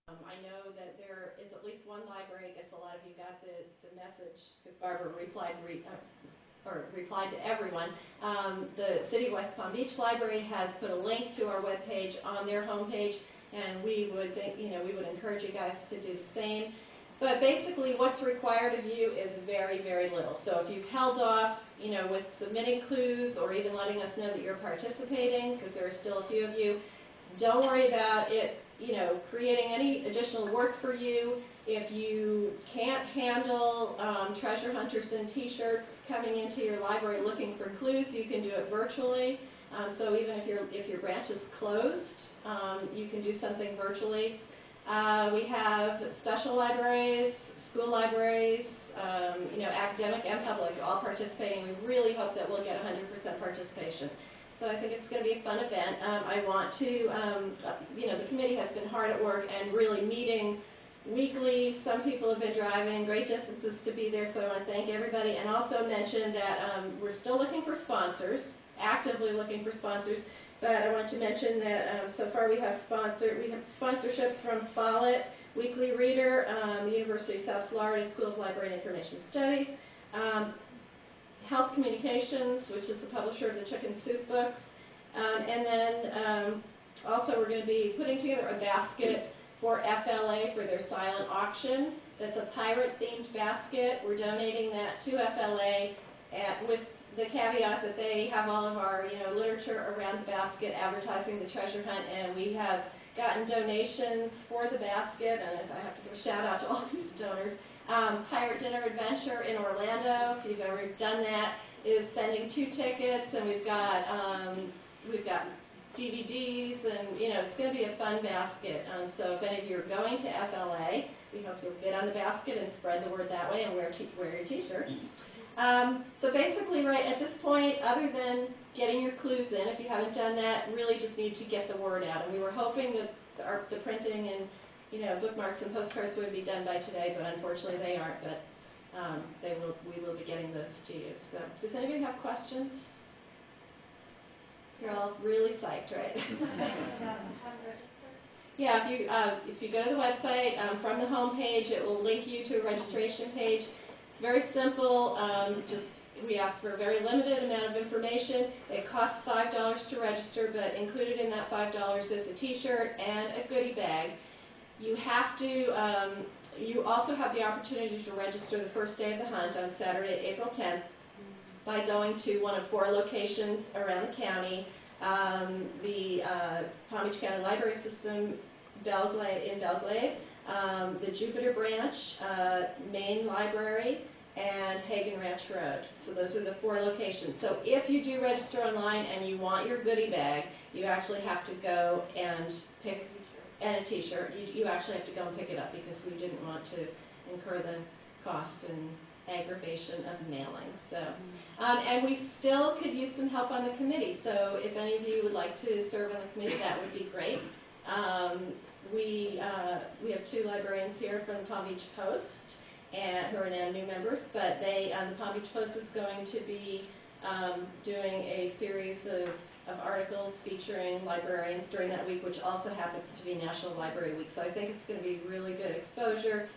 I know that there is at least one library. I guess a lot of you got the message because Barbara replied to everyone. The City of West Palm Beach Library has put a link to our webpage on their homepage, and we would we would encourage you guys to do the same. But basically, what's required of you is very, very little. So if you've held off, with submitting clues or even letting us know that you're participating, because there are still a few of you, don't worry about it, creating any additional work for you. If you can't handle treasure hunters and T-shirts coming into your library looking for clues, you can do it virtually. So even if your branch is closed, you can do something virtually. We have special libraries, school libraries, academic and public, all participating. We really hope that we'll get 100% participation. So I think it's going to be a fun event. I want to, the committee has been hard at work and really meeting weekly. Some people have been driving great distances to be there, so I want to thank everybody and also mention that we're still looking for sponsors, actively looking for sponsors. But I want to mention that so far we have sponsorships from Follett, Weekly Reader, the University of South Florida School of Library and Information Studies, Health Communications, which is the publisher of the Chicken Soup books, and then also we're going to be putting together a basket for FLA for their silent auction. That's a pirate-themed basket. We're donating that to FLA with the caveat that they have all of our literature around the basket advertising the treasure hunt, and we have gotten donations for the basket, and if I have to give a shout out to all these donors. Pirate Dinner Adventure in Orlando, if you've ever done that, is sending 2 tickets, and we've got DVDs, and it's going to be a fun basket. So if any of you are going to FLA, we hope you'll bid on the basket and spread the word that way and wear your T-shirts. So basically, right at this point, other than getting your clues in, if you haven't done that, really just need to get the word out. And we were hoping that the printing and bookmarks and postcards would be done by today, but unfortunately they aren't. But we will be getting those to you. So does anybody have questions? You're all really psyched, right? Yeah, if you go to the website, from the home page, it will link you to a registration page. It's very simple. We ask for a very limited amount of information. It costs $5 to register, but included in that $5 is a T-shirt and a goodie bag. You have to. You also have the opportunity to register the first day of the hunt on Saturday, April 10th, by going to one of 4 locations around the county: the Palm Beach County Library System, in Belglade, the Jupiter Branch, Main Library, and Hagen Ranch Road. So those are the 4 locations. So if you do register online and you want your goodie bag, you actually have to go and pick, and a T-shirt, you actually have to go and pick it up because we didn't want to incur the cost and aggravation of mailing. So, and we still could use some help on the committee. So if any of you would like to serve on the committee, that would be great. We have 2 librarians here from the Palm Beach Post, who are now new members, but the Palm Beach Post is going to be doing a series of articles featuring librarians during that week, which also happens to be National Library Week. So I think it's going to be really good exposure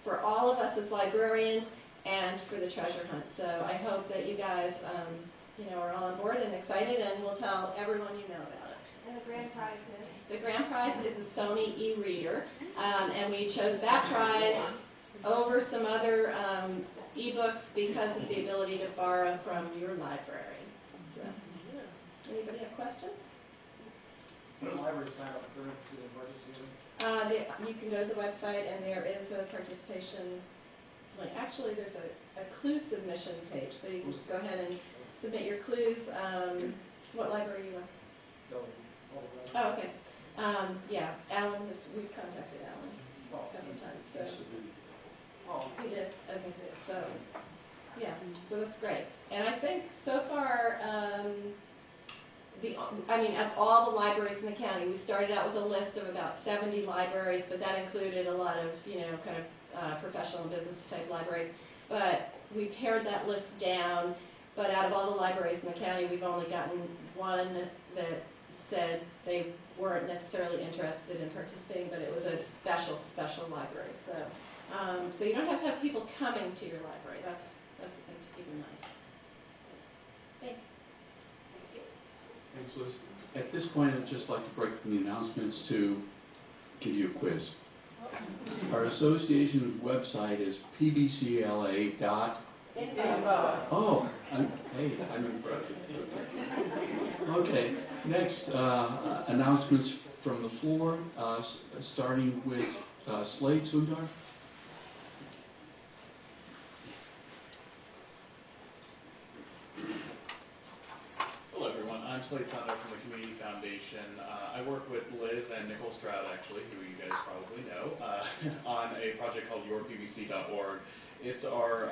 for all of us as librarians and for the treasure hunt. So I hope that you guys are all on board and excited, and we'll tell everyone you know about it. And the grand prize is? The grand prize is a Sony e-reader, and we chose that prize over some other e-books because of the ability to borrow from your library. So, anybody have questions? What library sign up for the emergency? You can go to the website, and there is a participation link. Actually, there's a clue submission page, so you can just go ahead and submit your clues. What library are you in? Oh, okay. Yeah, Alan we've contacted Alan a couple of times. So. He did. Okay, good. So, yeah, so that's great. And I think so far, of all the libraries in the county, we started out with a list of about 70 libraries, but that included a lot of, professional and business type libraries. But we pared that list down. But out of all the libraries in the county, we've only gotten one that said they weren't necessarily interested in participating, but it was a special library. So, so you don't have to have people coming to your library. That's the thing to keep in mind. Thanks. Thanks, Liz. At this point, I'd just like to break from the announcements to give you a quiz. Our association's website is PBCLA. Oh, I'm impressed. Okay, next, announcements from the floor, starting with Slade Sundar. Hello everyone, I'm Slade Sundar from the Community Foundation. I work with Liz and Nicole Stroud, actually, who you guys probably know, on a project called yourpbc.org. It's our,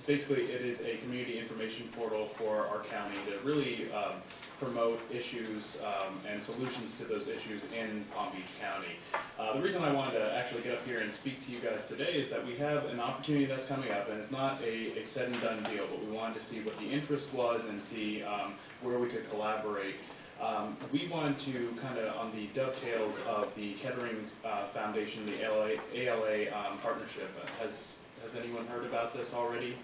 basically it is a community information portal for our county to really promote issues and solutions to those issues in Palm Beach County. The reason I wanted to actually get up here and speak to you guys today is that we have an opportunity that's coming up, and it's not a said and done deal, but we wanted to see what the interest was and see where we could collaborate. We wanted to kind of, on the dovetails of the Kettering Foundation, the ALA partnership. Has anyone heard about this already?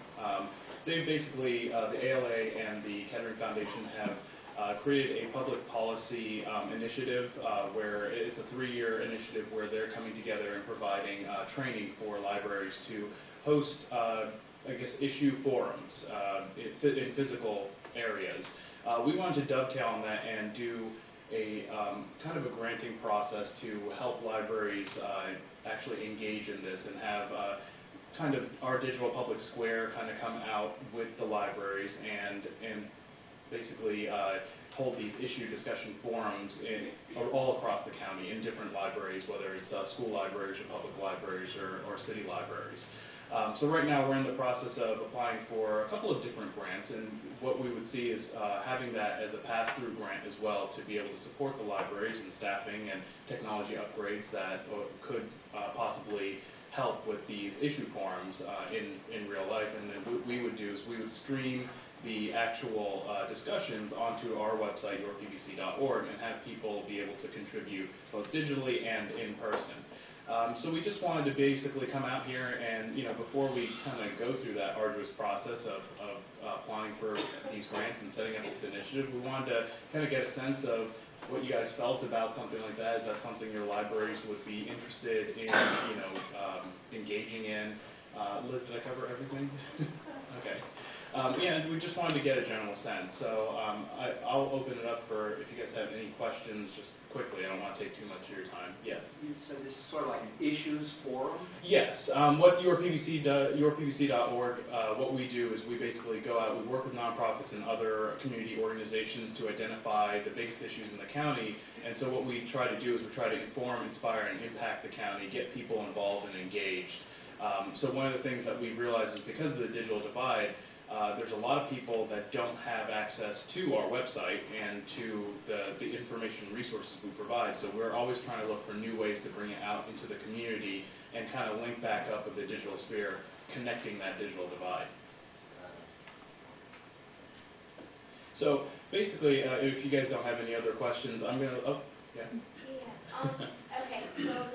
They basically, the ALA and the Kettering Foundation have created a public policy initiative where it's a 3-year initiative where they're coming together and providing training for libraries to host, I guess, issue forums in physical areas. We wanted to dovetail on that and do a kind of a granting process to help libraries actually engage in this and have kind of our digital public square kind of come out with the libraries and basically hold these issue discussion forums all across the county in different libraries, whether it's school libraries or public libraries or city libraries. So right now we're in the process of applying for a couple of different grants, and what we would see is having that as a pass-through grant as well to be able to support the libraries and staffing and technology upgrades that could possibly help with these issue forums in real life. And then what we would do is we would stream the actual discussions onto our website, yourpbc.org, and have people be able to contribute both digitally and in person. So we just wanted to basically come out here and, before we kind of go through that arduous process of applying for these grants and setting up this initiative, we wanted to kind of get a sense of what you guys felt about something like that. Is that something your libraries would be interested in, engaging in? Liz, did I cover everything? Okay. And we just wanted to get a general sense. So I'll open it up for if you guys have any questions, just quickly. I don't want to take too much of your time. Yes? So this is sort of like an issues forum? Yes. What yourpbc.org, what we do is we basically go out, we work with nonprofits and other community organizations to identify the biggest issues in the county. And so what we try to do is we try to inform, inspire, and impact the county, get people involved and engaged. So one of the things that we've realized is because of the digital divide, there's a lot of people that don't have access to our website and to the information and resources we provide. So we're always trying to look for new ways to bring it out into the community and kind of link back up with the digital sphere, connecting that digital divide. So basically, if you guys don't have any other questions, I'm going to, oh, yeah. Yeah. Okay. So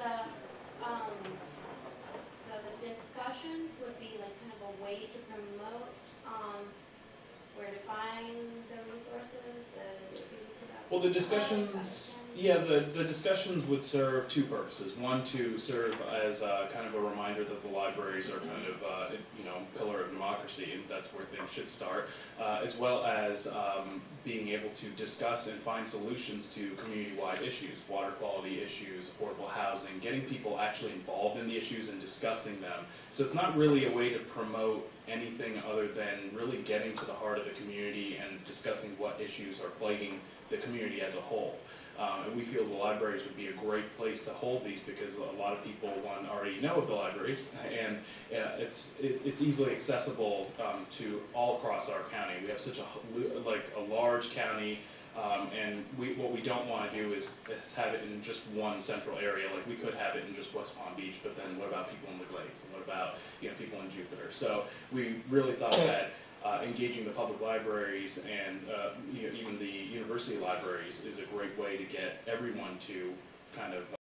the discussions would be like kind of a way to promote where to find the resources. Well, the discussions, yeah, the discussions would serve two purposes. One, to serve as kind of a reminder that the libraries are kind of, pillar of democracy, and that's where things should start, as well as being able to discuss and find solutions to community-wide issues, water quality issues, affordable housing, getting people actually involved in the issues and discussing them. So it's not really a way to promote anything other than really getting to the heart of the community and discussing what issues are plaguing the community as a whole. And we feel the libraries would be a great place to hold these because a lot of people, one, already know of the libraries, and it's easily accessible to all across our county. We have such a large county, and what we don't want to do is have it in just one central area. Like we could have it in just West Palm Beach, but then what about people in the Glades? And what about people in Jupiter? So we really thought that engaging the public libraries and even the university libraries is a great way to get everyone to kind of